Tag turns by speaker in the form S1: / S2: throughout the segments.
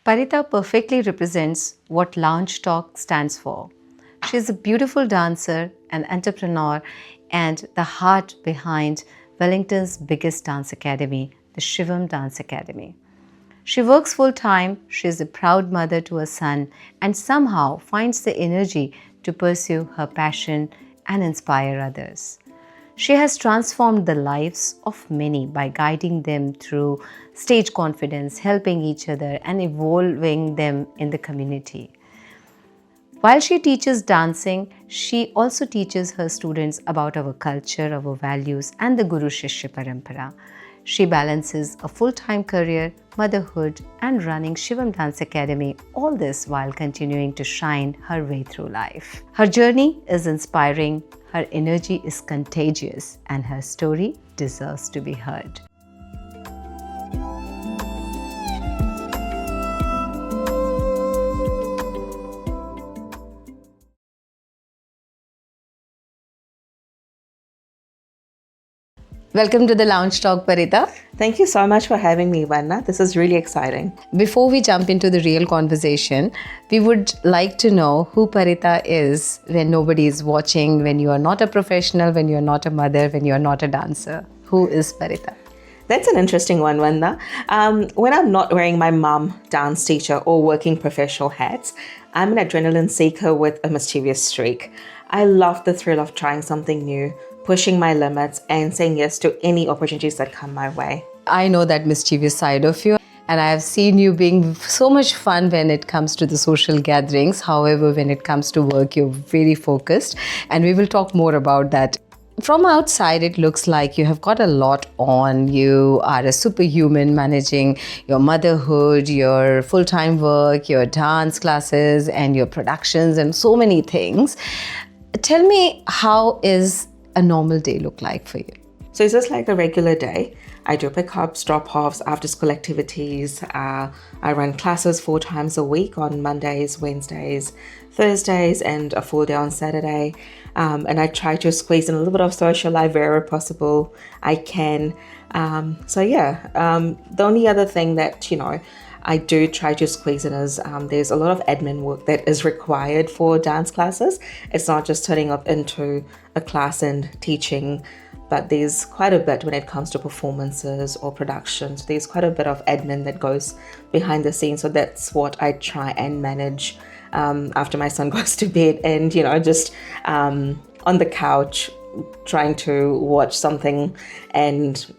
S1: Parita perfectly represents what Lounge Talk stands for. She is a beautiful dancer, an entrepreneur, and the heart behind Wellington's biggest dance academy, the Shivam Dance Academy. She works full time, she is a proud mother to a son, and somehow finds the energy to pursue her passion and inspire others. She has transformed the lives of many by guiding them through stage confidence, helping each other, and evolving them in the community. While she teaches dancing, she also teaches her students about our culture, our values, and the Guru Shishya Parampara. She balances a full-time career, motherhood, and running Shivam Dance Academy, all this while continuing to shine her way through life. Her journey is inspiring, her energy is contagious, and her story deserves to be heard. Welcome to the Lounge Talk, Parita.
S2: Thank you so much for having me, Vanna. This is really exciting.
S1: Before we jump into the real conversation, we would like to know who Parita is when nobody is watching, when you are not a professional, when you are not a mother, when you are not a dancer. Who is Parita?
S2: That's an interesting one, Vanna. When I'm not wearing my mom dance teacher or working professional hats, I'm an adrenaline seeker with a mischievous streak. I love the thrill of trying something new, pushing my limits, and saying yes to any opportunities that come my way.
S1: I know that mischievous side of you, and I have seen you being so much fun when it comes to the social gatherings. However, when it comes to work, you're very focused, and we will talk more about that. From outside, it looks like you have got a lot on. You are a superhuman managing your motherhood, your full-time work, your dance classes, and your productions, and so many things. Tell me, how is a normal day look like for you?
S2: So it's just like a regular day. I do pickups, drop-offs, after-school activities. I run classes 4 times a week on Mondays, Wednesdays, Thursdays, and a full day on Saturday. And I try to squeeze in a little bit of social life wherever possible I can. The only other thing that, I do try to squeeze in is there's a lot of admin work that is required for dance classes. It's not just turning up into a class and teaching, but there's quite a bit when it comes to performances or productions. There's quite a bit of admin that goes behind the scenes. So that's what I try and manage after my son goes to bed and, just on the couch trying to watch something and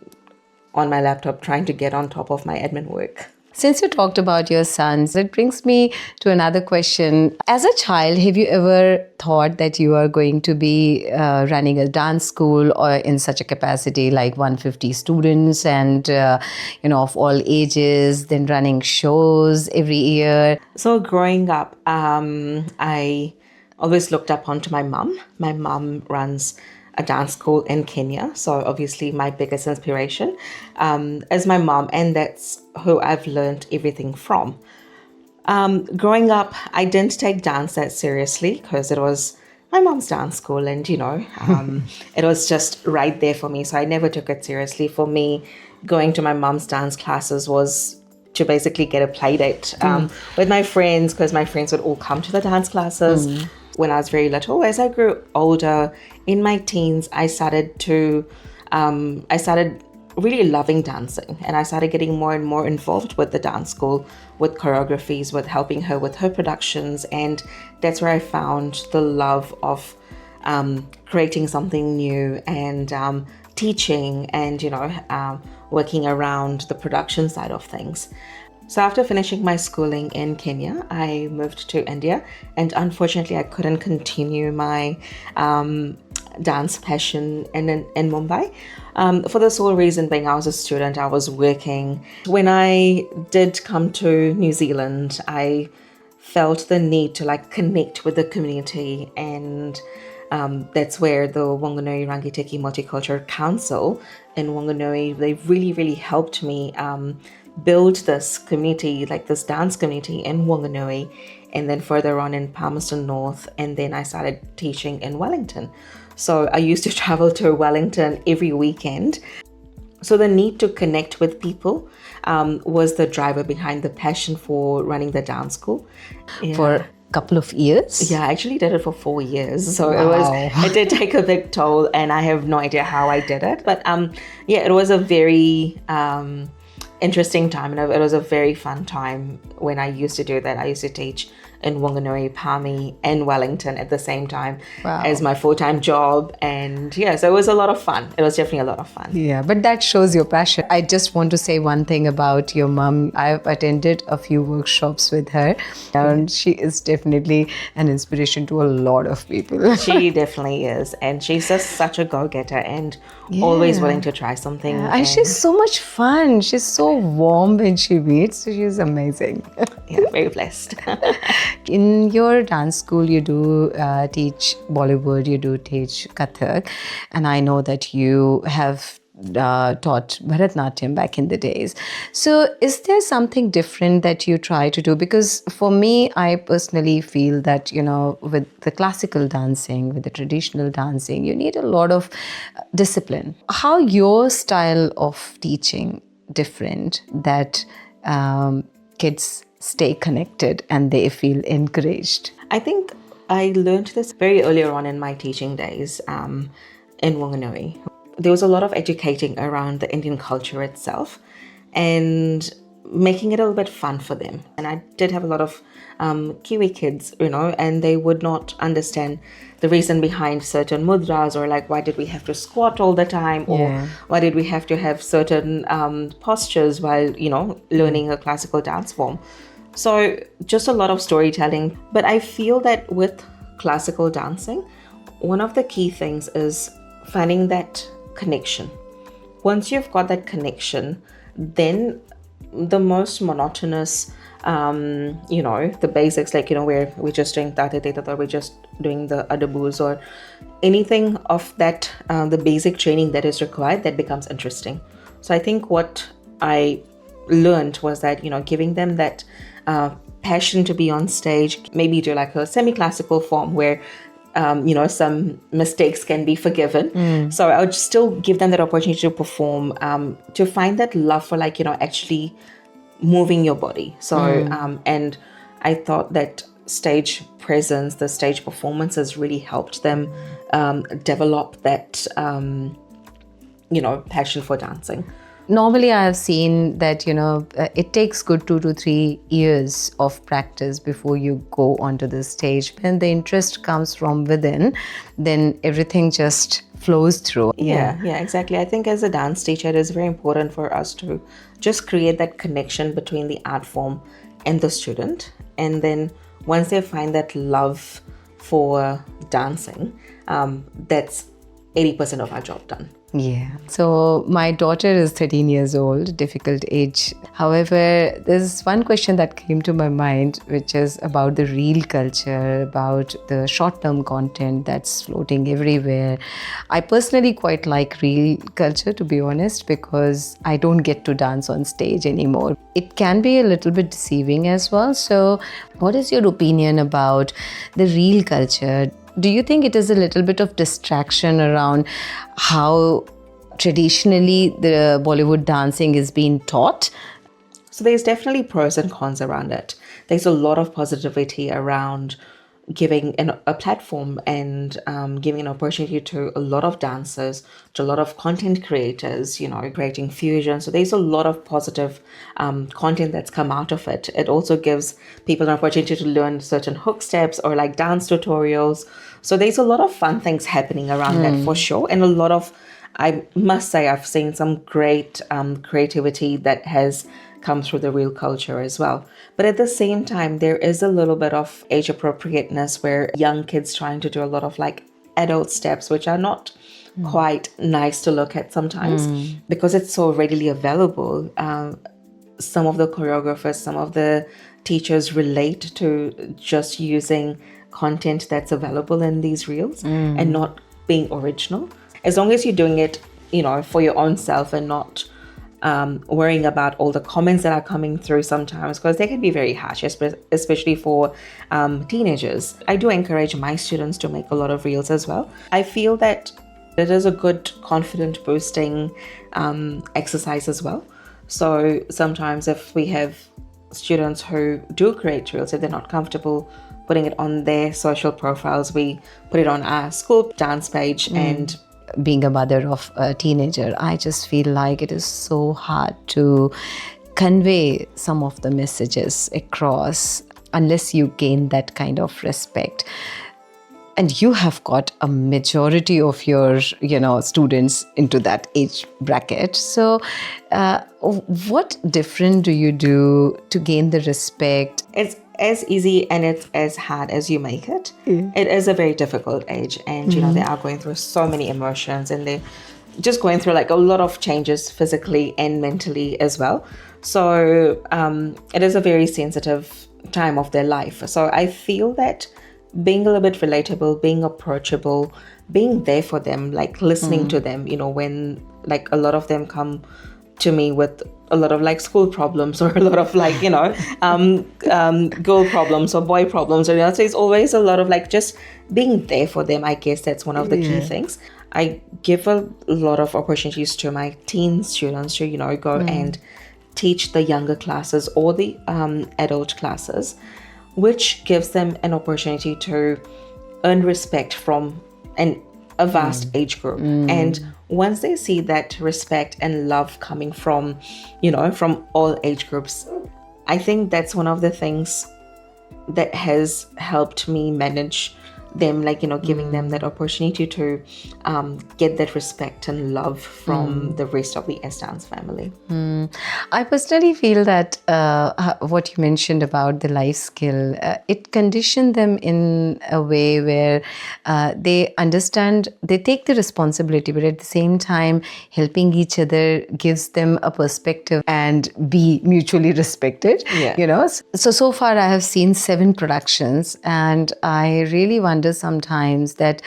S2: on my laptop trying to get on top of my admin work.
S1: Since you talked about your sons, it brings me to another question. As a child, have you ever thought that you are going to be running a dance school or in such a capacity like 150 students and, of all ages, then running shows every year?
S2: So growing up, I always looked up onto my mum. My mum runs a dance school in Kenya. So obviously my biggest inspiration is my mom, and that's who I've learned everything from. Growing up, I didn't take dance that seriously because it was my mom's dance school and, it was just right there for me. So I never took it seriously. For me, going to my mom's dance classes was to basically get a play date with my friends, because my friends would all come to the dance classes. When I was very little. As I grew older, in my teens, I started really loving dancing, and I started getting more and more involved with the dance school, with choreographies, with helping her with her productions, and that's where I found the love of creating something new and teaching and working around the production side of things. So after finishing my schooling in Kenya, I moved to India, and unfortunately I couldn't continue my dance passion in Mumbai. For the sole reason being I was a student, I was working. When I did come to New Zealand, I felt the need to connect with the community, and that's where the Wanganui Rangiteki Multicultural Council in Wanganui, they really, really helped me build this community, this dance community in Wanganui, and then further on in Palmerston North, and then I started teaching in Wellington. So I used to travel to Wellington every weekend. So the need to connect with people was the driver behind the passion for running the dance school.
S1: For a couple of years?
S2: Yeah, I actually did it for 4 years. So
S1: Wow.
S2: it did take a big toll, and I have no idea how I did it. But yeah, it was a very interesting time, and it was a very fun time when I used to do that. I used to teach in Wanganui, Palmy, and Wellington at the same time as my full-time job. And yeah, so it was a lot of fun. It was definitely a lot of fun.
S1: Yeah, but that shows your passion. I just want to say one thing about your mom. I've attended a few workshops with her, and she is definitely an inspiration to a lot of people.
S2: She definitely is. And she's just such a go-getter and always willing to try something.
S1: And she's so much fun. She's so warm when she meets. She's amazing.
S2: Yeah, very blessed.
S1: In your dance school, you do teach Bollywood, you do teach Kathak, and I know that you have taught Bharatnatyam back in the days. So is there something different that you try to do? Because for me, I personally feel that, with the classical dancing, with the traditional dancing, you need a lot of discipline. How your style of teaching different that kids stay connected and they feel encouraged?
S2: I think I learned this very earlier on in my teaching days in Wanganui. There was a lot of educating around the Indian culture itself and making it a little bit fun for them. And I did have a lot of Kiwi kids, and they would not understand the reason behind certain mudras, or like, why did we have to squat all the time, or why did we have to have certain postures while, learning a classical dance form. So just a lot of storytelling. But I feel that with classical dancing, one of the key things is finding that connection. Once you've got that connection, then the most monotonous, the basics, like, where we're just doing tata tata, or we're just doing the adabus, or anything of that, the basic training that is required, that becomes interesting. So I think what I learned was that, giving them that passion to be on stage, maybe do like a semi-classical form where some mistakes can be forgiven. So I would still give them that opportunity to perform, to find that love for, like, actually moving your body. So and I thought that stage presence, the stage performances really helped them develop that passion for dancing.
S1: Normally, I have seen that, it takes good 2 to 3 years of practice before you go onto the stage. When the interest comes from within, then everything just flows through.
S2: Yeah, exactly. I think as a dance teacher, it is very important for us to just create that connection between the art form and the student. And then once they find that love for dancing, that's 80% of our job done.
S1: Yeah. So my daughter is 13 years old, difficult age. However, there's one question that came to my mind, which is about the reel culture, about the short-term content that's floating everywhere. I personally quite like reel culture, to be honest, because I don't get to dance on stage anymore. It can be a little bit deceiving as well. So what is your opinion about the reel culture? Do you think it is a little bit of distraction around how traditionally the Bollywood dancing is being taught?
S2: So there's definitely pros and cons around it. There's a lot of positivity around giving a platform and giving an opportunity to a lot of dancers, to a lot of content creators, creating fusion. So there's a lot of positive content that's come out of it. It also gives people an opportunity to learn certain hook steps or like dance tutorials. So there's a lot of fun things happening around that for sure. And a lot of, I must say, I've seen some great creativity that has come through the reel culture as well. But at the same time, there is a little bit of age appropriateness where young kids trying to do a lot of like adult steps, which are not quite nice to look at sometimes because it's so readily available. Some of the choreographers, some of the teachers relate to just using content that's available in these reels and not being original. As long as you're doing it, for your own self and not worrying about all the comments that are coming through sometimes, because they can be very harsh, especially for teenagers. I do encourage my students to make a lot of reels as well. I feel that It is a good confident boosting exercise as well. So sometimes if we have students who do create reels, if they're not comfortable putting it on their social profiles, we put it on our school dance page. And
S1: being a mother of a teenager, I just feel like it is so hard to convey some of the messages across unless you gain that kind of respect. And you have got a majority of your, students into that age bracket. So what different do you do to gain the respect?
S2: It's as easy and it's as hard as you make it. It is a very difficult age, and they are going through so many emotions, and they're just going through like a lot of changes physically and mentally as well. So it is a very sensitive time of their life. So I feel that being a little bit relatable, being approachable, being there for them, like listening to them, when like a lot of them come to me with a lot of like school problems or a lot of like, girl problems or boy problems, or, so it's always a lot of like just being there for them. I guess that's one of the key things. I give a lot of opportunities to my teen students to, go and teach the younger classes or the adult classes, which gives them an opportunity to earn respect from a vast age group. And once they see that respect and love coming from, from all age groups, I think that's one of the things that has helped me manage them, like, giving them that opportunity to get that respect and love from the rest of the S Dance family.
S1: I personally feel that what you mentioned about the life skill, it conditioned them in a way where they understand, they take the responsibility, but at the same time, helping each other gives them a perspective and be mutually respected. So far I have seen 7 productions, and I really wonder sometimes that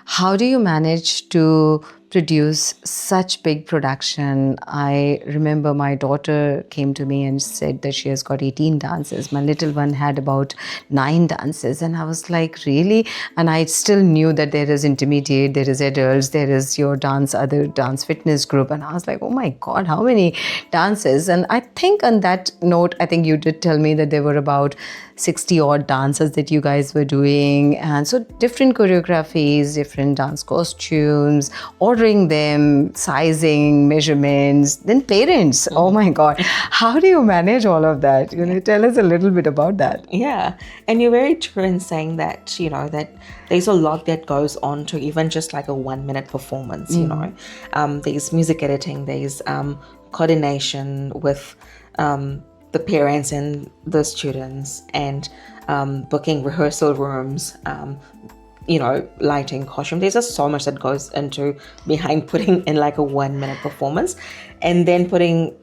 S1: how do you manage to produce such big production? I remember my daughter came to me and said that she has got 18 dances. My little one had about 9 dances, and I was like, really? And I still knew that there is intermediate, there is adults, there is your other dance fitness group, and I was like, oh my God, how many dances? And I think on that note, I think you did tell me that there were about 60 odd dances that you guys were doing, and so different choreographies, different dance costumes, ordering them, sizing, measurements, then parents. Oh my God, how do you manage all of that? Tell us a little bit about that.
S2: Yeah, and you're very true in saying that, that there's a lot that goes on to even just like a 1-minute performance. There's music editing, there's coordination with the parents and the students, and booking rehearsal rooms, lighting, costume. There's just so much that goes into behind putting in like a 1-minute performance, and then putting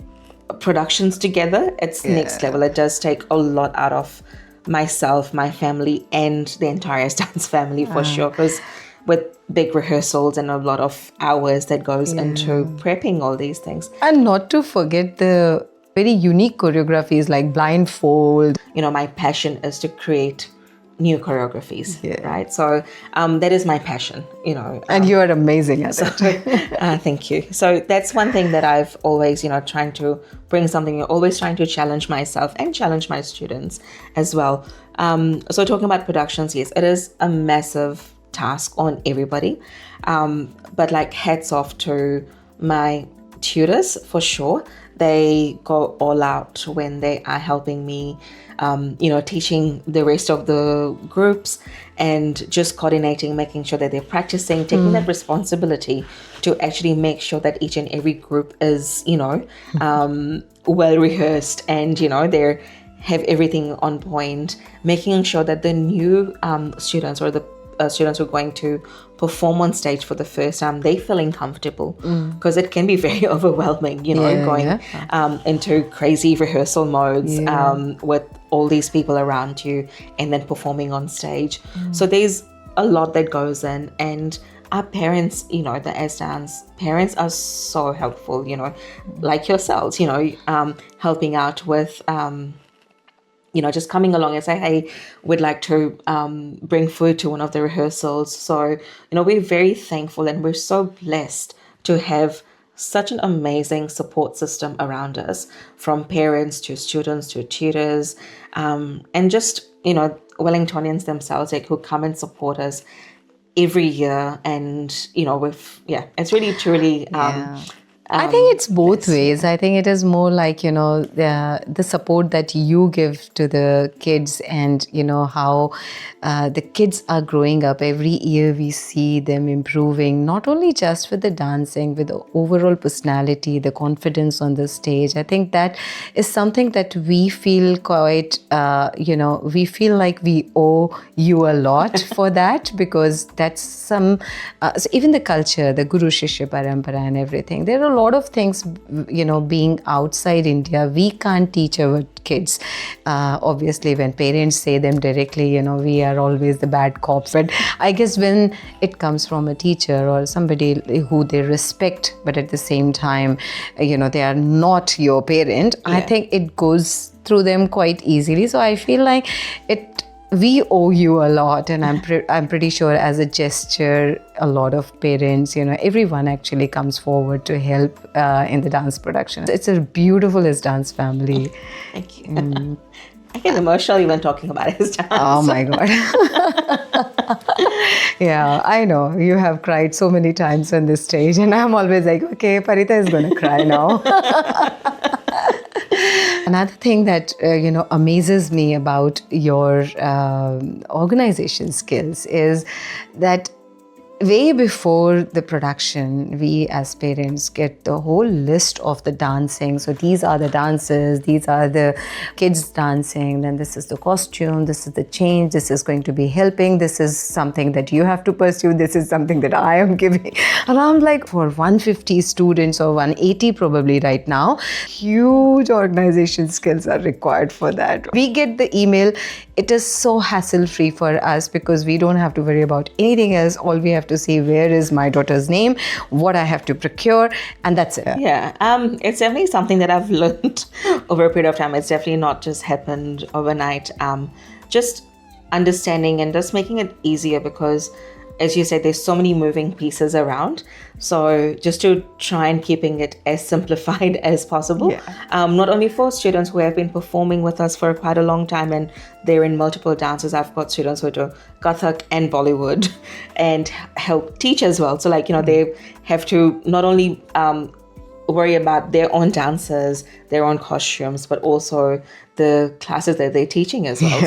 S2: productions together. It's next level. It does take a lot out of myself, my family, and the entire dance family for sure, because with big rehearsals and a lot of hours that goes into prepping all these things.
S1: And not to forget the very unique choreographies like blindfold.
S2: My passion is to create new choreographies, right? So that is my passion,
S1: And you are amazing at it.
S2: Thank you. So that's one thing that I've always, trying to bring something, always trying to challenge myself and challenge my students as well. So talking about productions, yes, it is a massive task on everybody. But like hats off to my tutors for sure. They go all out when they are helping me, teaching the rest of the groups and just coordinating, making sure that they're practicing, taking that responsibility to actually make sure that each and every group is, well rehearsed and, they have everything on point, making sure that the new students or the students who are going to perform on stage for the first time, they feeling comfortable, because it can be very overwhelming, going into crazy rehearsal modes with all these people around you and then performing on stage. So there's a lot that goes in, and our parents, the S Dance parents are so helpful, like yourselves, helping out with just coming along and say, hey, we'd like to bring food to one of the rehearsals. So, we're very thankful and we're so blessed to have such an amazing support system around us, from parents to students to tutors, and just, Wellingtonians themselves, like, who come and support us every year. And, it's really, truly...
S1: I think it's both ways. I think it is more like, the support that you give to the kids, and, how the kids are growing up. Every year we see them improving, not only just with the dancing, with the overall personality, the confidence on the stage. I think that is something that we feel quite, we feel like we owe you a lot for that, because that's so even the culture, the Guru Shishya Parampara and everything. There are a lot of things, being outside India, we can't teach our kids. Obviously, when parents say them directly, we are always the bad cops. But I guess when it comes from a teacher or somebody who they respect, but at the same time, they are not your parent, I think it goes through them quite easily. So I feel like we owe you a lot, and I'm pretty sure as a gesture, a lot of parents, everyone actually comes forward to help in the dance production. It's a beautiful dance family.
S2: Thank you. I get emotional even talking about his dance.
S1: Oh my God. Yeah, I know. You have cried so many times on this stage, and I'm always like, okay, Parita is going to cry now. Another thing that, amazes me about your organization skills is that way before the production, we as parents get the whole list of the dancing. So these are the dances, these are the kids dancing, then this is the costume, this is the change, this is going to be helping, this is something that you have to pursue, this is something that I am giving. And I'm like, for 150 students or 180 probably right now, huge organization skills are required for that. We get the email. It is so hassle-free for us because we don't have to worry about anything else. All we have to see, where is my daughter's name, what I have to procure, and that's it.
S2: Yeah, it's definitely something that I've learned over a period of time. It's definitely not just happened overnight. Just understanding and just making it easier because, as you said, there's so many moving pieces around. So just to try and keeping it as simplified as possible. Yeah. Not only for students who have been performing with us for quite a long time and they're in multiple dances. I've got students who do Kathak and Bollywood and help teach as well. So they have to not only worry about their own dances, their own costumes, but also the classes that they're teaching as well.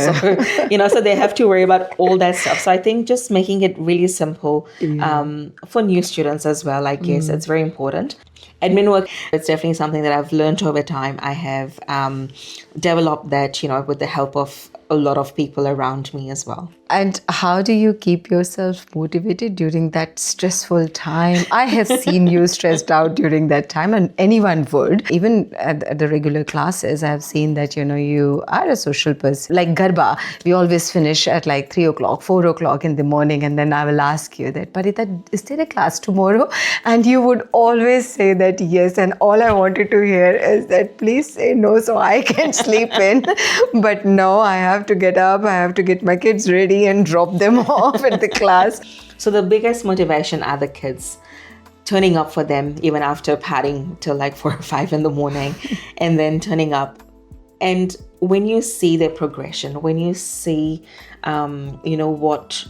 S2: Yeah. So they have to worry about all that stuff. So I think just making it really simple for new students as well, I guess it's very important. Admin work, it's definitely something that I've learned over time. I have developed that, with the help of a lot of people around me as well.
S1: And how do you keep yourself motivated during that stressful time? I have seen you stressed out during that time, and anyone would. Even at the regular classes, I have seen that, you are a social person. Like Garba, we always finish at like 3 o'clock, 4 o'clock in the morning. And then I will ask you that, Parita, is there a class tomorrow? And you would always say that yes. And all I wanted to hear is that please say no so I can sleep in. But no, I have to get up. I have to get my kids ready and drop them off at the class.
S2: So the biggest motivation are the kids, turning up for them even after partying till like 4 or 5 in the morning and then turning up. And when you see their progression, when you see, what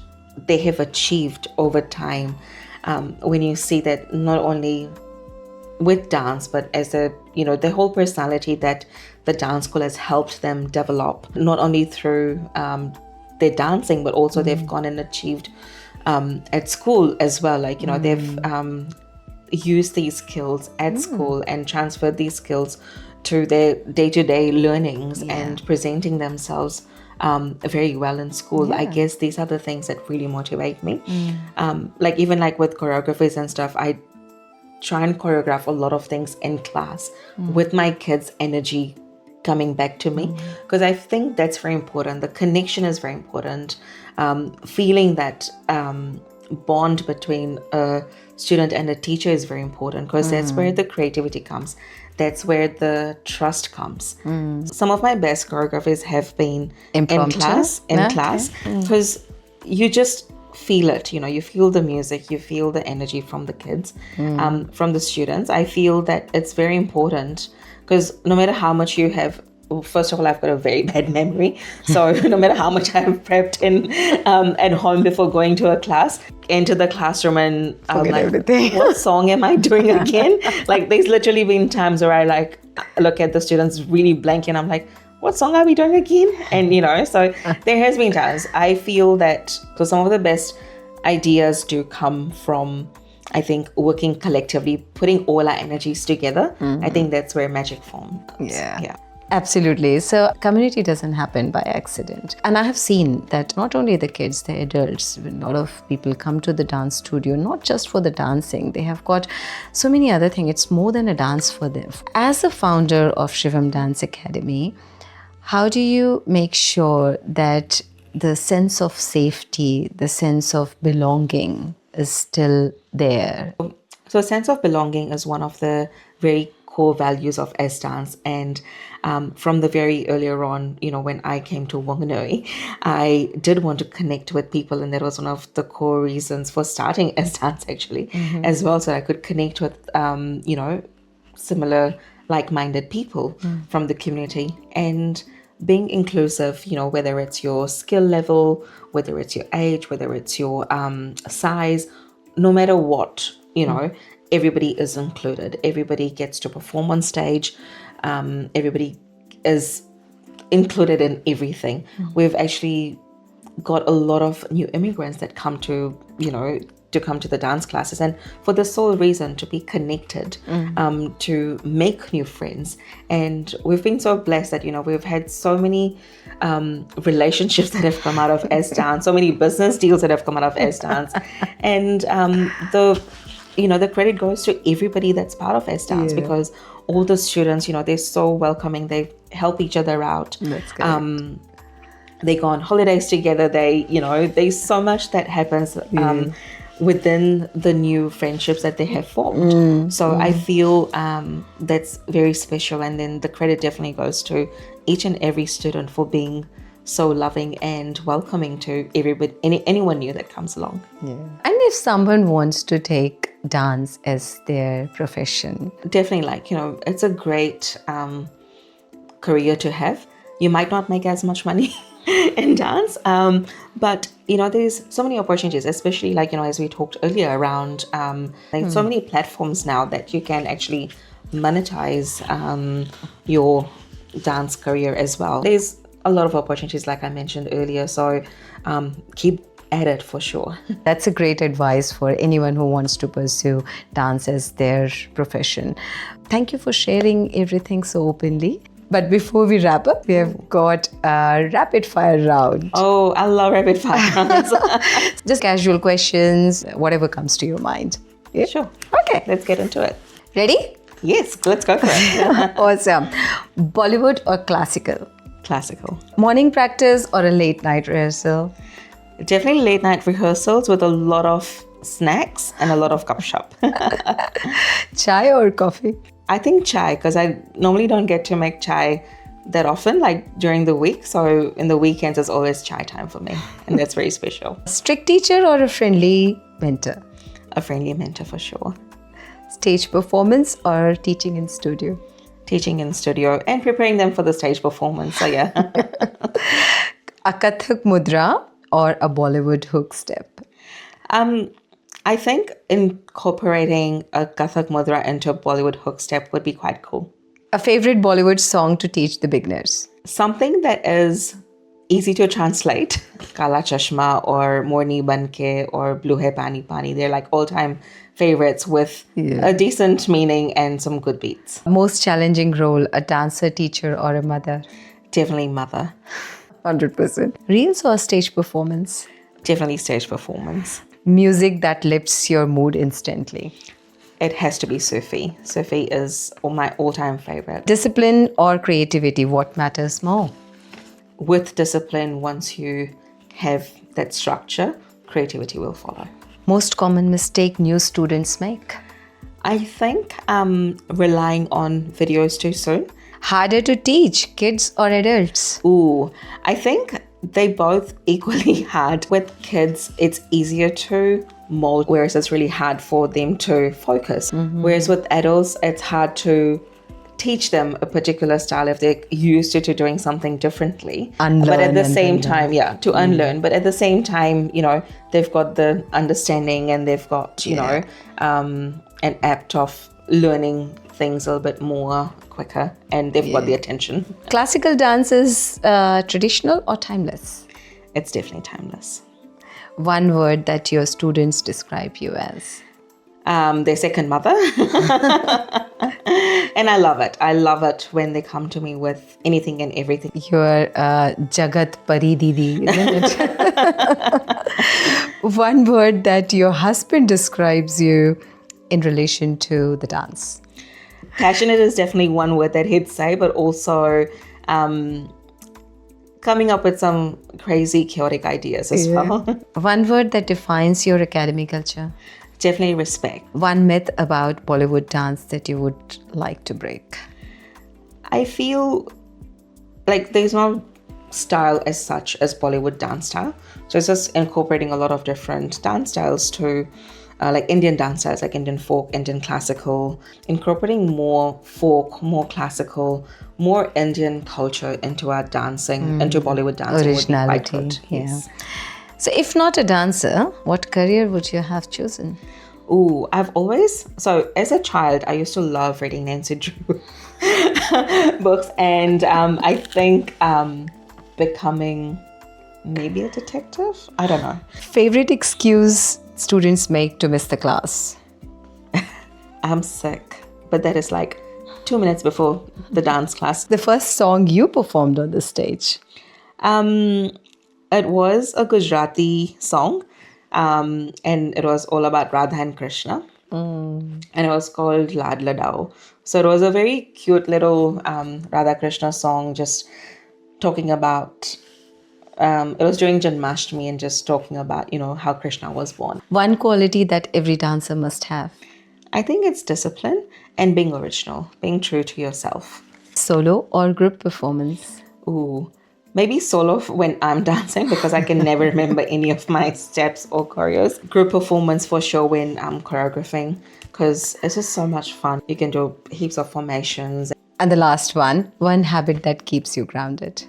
S2: they have achieved over time, when you see that not only with dance, but as the whole personality that the dance school has helped them develop, not only through their dancing, but also they've gone and achieved at school as well. They've used these skills at school and transferred these skills to their day-to-day learnings and presenting themselves very well in school. I guess these are the things that really motivate me. Even with choreographies and stuff, I try and choreograph a lot of things in class with my kids' energy coming back to me, because I think that's very important. The connection is very important. Feeling that bond between a student and a teacher is very important, because that's where the creativity comes. that's where the trust comes. Some of my best choreographies have been
S1: Impromptu?
S2: in
S1: Okay.
S2: class, because you just feel it, you feel the music, you feel the energy from the kids, from the students. I feel that it's very important, because no matter how much you have, well, first of all, I've got a very bad memory, so no matter how much I've prepped in at home before going to a class, enter the classroom and I'm
S1: Forget
S2: like,
S1: everything.
S2: what song am I doing again? Like, there's literally been times where I like look at the students really blank and I'm like, what song are we doing again? And so there has been times I feel that, so some of the best ideas do come from, I think, working collectively, putting all our energies together. I think that's where magic forms. Yeah.
S1: Absolutely. So community doesn't happen by accident. And I have seen that not only the kids, the adults, a lot of people come to the dance studio, not just for the dancing. They have got so many other things. It's more than a dance for them. As a founder of Shivam Dance Academy, how do you make sure that the sense of safety, the sense of belonging is still there?
S2: So a sense of belonging is one of the very core values of S Dance. And from the very earlier on, when I came to Wanganui, I did want to connect with people. And that was one of the core reasons for starting S Dance, actually, as well. So I could connect with, similar like-minded people from the community. And being inclusive, whether it's your skill level, whether it's your age, whether it's your size, no matter what, everybody is included. Everybody gets to perform on stage. Everybody is included in everything. We've actually got a lot of new immigrants that come to the dance classes, and for the sole reason to be connected, to make new friends. And we've been so blessed that we've had so many relationships that have come out of S Dance, so many business deals that have come out of S Dance, and the credit goes to everybody that's part of S Dance, because all the students, they're so welcoming. They help each other out.
S1: That's good.
S2: They go on holidays together. There's so much that happens within the new friendships that they have formed. So I feel that's very special. And then the credit definitely goes to each and every student for being so loving and welcoming to everybody, anyone new that comes along.
S1: And if someone wants to take dance as their profession,
S2: definitely, it's a great career to have. You might not make as much money in dance, but there's so many opportunities, especially as we talked earlier around so many platforms now that you can actually monetize your dance career as well. There's a lot of opportunities, like I mentioned earlier, so keep at it for sure.
S1: That's a great advice for anyone who wants to pursue dance as their profession. Thank you for sharing everything so openly. But before we wrap up, we have got a rapid fire round.
S2: Oh, I love rapid fire rounds.
S1: Just casual questions, whatever comes to your mind. Yeah?
S2: Sure.
S1: Okay.
S2: Let's get into it.
S1: Ready?
S2: Yes, let's go for it.
S1: Awesome. Bollywood or classical?
S2: Classical.
S1: Morning practice or a late night rehearsal?
S2: Definitely late night rehearsals with a lot of snacks and a lot of cup shop.
S1: Chai or coffee?
S2: I think chai, because I normally don't get to make chai that often, like during the week. So in the weekends, it's always chai time for me. And that's very special.
S1: Strict teacher or a friendly mentor?
S2: A friendly mentor for sure.
S1: Stage performance or teaching in studio?
S2: Teaching in studio and preparing them for the stage performance. So yeah.
S1: A Kathak mudra or a Bollywood hook step?
S2: I think incorporating a Kathak mudra into a Bollywood hook step would be quite cool.
S1: A favorite Bollywood song to teach the beginners?
S2: Something that is easy to translate. Kala Chashma or Morni Banke or Blue Hai Pani Pani. They're like all-time favorites with a decent meaning and some good beats.
S1: Most challenging role, a dancer, teacher or a mother?
S2: Definitely mother.
S1: 100%. Reels or stage performance?
S2: Definitely stage performance.
S1: Music that lifts your mood instantly?
S2: It has to be Sufi. Sufi is my all-time favorite.
S1: Discipline or creativity, what matters more?
S2: With discipline, once you have that structure, creativity will follow.
S1: Most common mistake new students make?
S2: I think relying on videos too soon.
S1: Harder to teach, kids or adults?
S2: Ooh, I think they both equally hard. With kids, it's easier to mold, whereas it's really hard for them to focus. Whereas with adults, it's hard to teach them a particular style if they're used to doing something differently.
S1: Unlearn
S2: but at the
S1: and
S2: same
S1: then
S2: time, to unlearn. But at the same time, they've got the understanding and they've got, an apt of learning things a little bit more quicker, and they've got the attention.
S1: Classical dance is traditional or timeless?
S2: It's definitely timeless.
S1: One word that your students describe you as?
S2: Their second mother. And I love it. I love it when they come to me with anything and everything.
S1: You're Jagat Pari Didi, isn't it? One word that your husband describes you in relation to the dance?
S2: Passionate is definitely one word that he'd say, but also coming up with some crazy, chaotic ideas as well.
S1: One word that defines your academy culture?
S2: Definitely respect.
S1: One myth about Bollywood dance that you would like to break?
S2: I feel like there's no style as such as Bollywood dance style. So it's just incorporating a lot of different dance styles to like Indian dance styles, like Indian folk, Indian classical, incorporating more folk, more classical, more Indian culture into our dancing, into Bollywood dancing.
S1: Originality,
S2: would be quite good. Yes.
S1: So if not a dancer, what career would you have chosen?
S2: Ooh, so as a child, I used to love reading Nancy Drew books, and I think becoming maybe a detective? I don't know.
S1: Favorite excuse students make to miss the class?
S2: I'm sick, but that is like 2 minutes before the dance class.
S1: The first song you performed on the stage?
S2: It was a Gujarati song, and it was all about Radha and Krishna, and it was called Lad Ladao. So it was a very cute little Radha Krishna song, just talking about, it was during Janmashtami and just talking about, how Krishna was born.
S1: One quality that every dancer must have?
S2: I think it's discipline and being original, being true to yourself.
S1: Solo or group performance?
S2: Ooh, maybe solo when I'm dancing, because I can never remember any of my steps or choreos. Group performance for sure when I'm choreographing, because it's just so much fun. You can do heaps of formations.
S1: And the last one habit that keeps you grounded?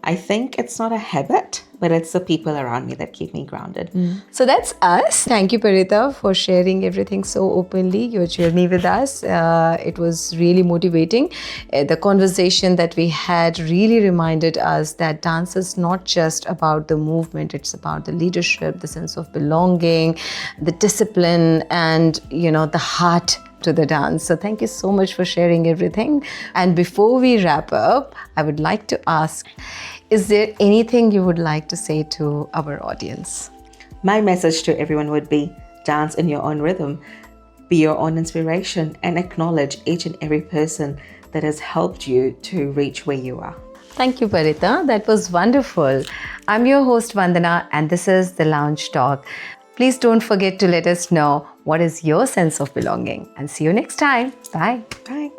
S2: I think it's not a habit, but it's the people around me that keep me grounded.
S1: So that's us. Thank you, Parita, for sharing everything so openly, your journey with us. It was really motivating. The conversation that we had really reminded us that dance is not just about the movement, it's about the leadership, the sense of belonging, the discipline, and, the heart to the dance. So thank you so much for sharing everything. And before we wrap up, I would like to ask, is there anything you would like to say to our audience?
S2: My message to everyone would be, dance in your own rhythm, be your own inspiration, and acknowledge each and every person that has helped you to reach where you are.
S1: Thank you, Parita. That was wonderful. I'm your host, Vandana, and this is The Lounge Talk. Please don't forget to let us know what is your sense of belonging, and see you next time. Bye.
S2: Bye.